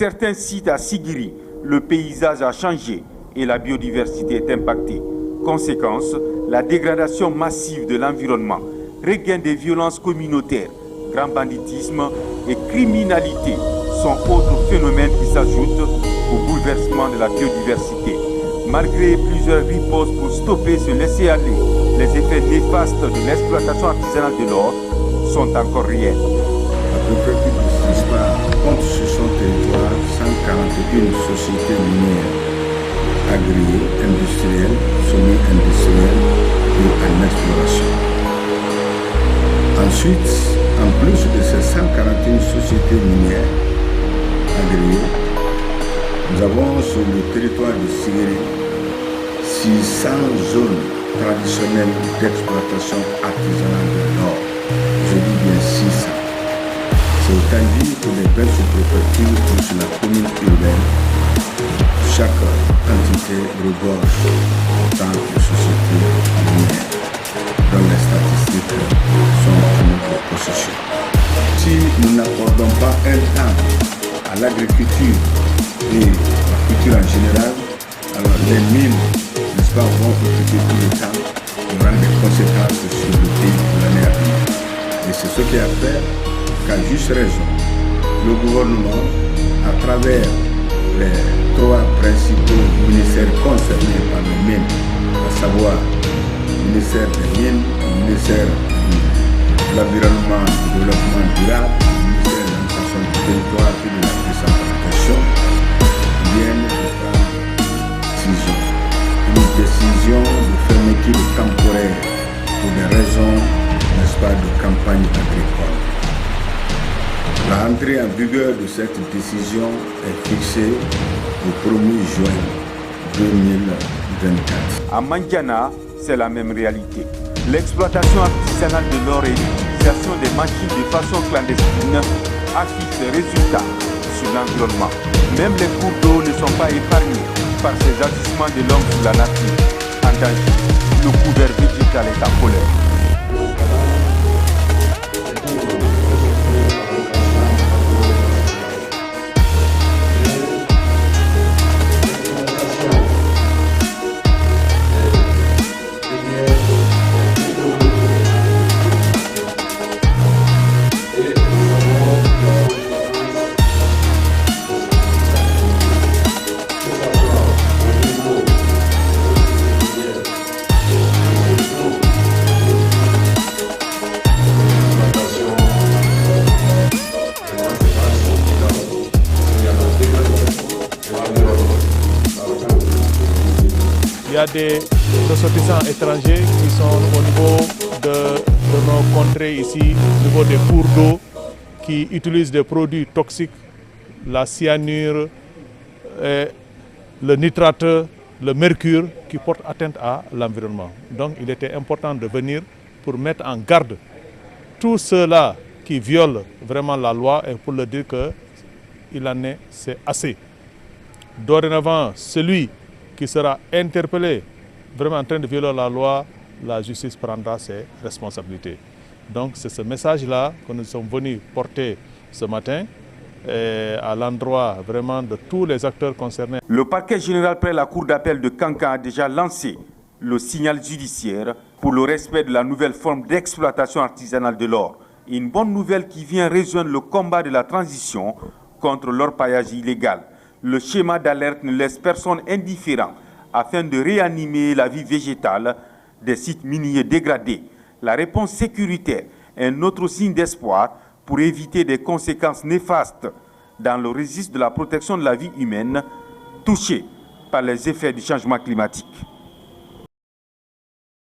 Certains sites à Sigiri, le paysage a changé et la biodiversité est impactée. Conséquence, la dégradation massive de l'environnement, regain des violences communautaires, grand banditisme et criminalité sont autres phénomènes qui s'ajoutent au bouleversement de la biodiversité. Malgré plusieurs ripostes pour stopper ce laisser-aller, les effets néfastes de l'exploitation artisanale de l'or sont encore réels. À peu près plus de 6 compte sur son territoire 141 sociétés minières, agrières, industrielles, semi-industrielles et en exploration. Ensuite, en plus de ces 141 sociétés minières, agrières, nous avons sur le territoire de Sigiri 600 zones traditionnelles d'exploitation artisanale de l'or. Je dis bien 600. C'est autant dire que les belles se propriétés sur la commune urbaine. Chaque entité regorge autant de sociétés minières dont les statistiques sont en notre possession. Si nous n'accordons pas un temps à l'agriculture et à la culture en général, alors les mines, n'est-ce pas, vont occuper tout le temps, il y aura des conséquences sur le pays pour l'année à venir. Et c'est ce qui a fait qu'à juste raison, le gouvernement, à travers les 3 principaux ministères concernés par les mines, à savoir le ministère des Mines, le ministère de l'Environnement et du Développement durable, le ministère de l'Administration du territoire et de la décentralisation, viennent de prendre une décision de fermeture temporaire pour des raisons, n'est-ce pas, de campagne agricole. L'entrée en vigueur de cette décision est fixée au 1er juin 2024. À Mandiana, c'est la même réalité. L'exploitation artisanale de l'or et l'utilisation des machines de façon clandestine affichent ses résultats sur l'environnement. Même les cours d'eau ne sont pas épargnés par ces agissements de l'homme sur la nature. En danger, le couvert végétal est en colère. Il y a des ressortissants étrangers qui sont au niveau de nos contrées ici, au niveau des cours d'eau, qui utilisent des produits toxiques, la cyanure, le nitrate, le mercure, qui portent atteinte à l'environnement. Donc il était important de venir pour mettre en garde tous ceux-là qui violent vraiment la loi et pour leur dire qu'il en est, c'est assez. Dorénavant, celui qui sera interpellé vraiment en train de violer la loi, la justice prendra ses responsabilités. Donc c'est ce message-là que nous sommes venus porter ce matin à l'endroit vraiment de tous les acteurs concernés. Le parquet général près la cour d'appel de Kankan a déjà lancé le signal judiciaire pour le respect de la nouvelle forme d'exploitation artisanale de l'or. Une bonne nouvelle qui vient rejoindre le combat de la transition contre l'orpaillage illégal. Le schéma d'alerte ne laisse personne indifférent afin de réanimer la vie végétale des sites miniers dégradés. La réponse sécuritaire est un autre signe d'espoir pour éviter des conséquences néfastes dans le registre de la protection de la vie humaine touchée par les effets du changement climatique.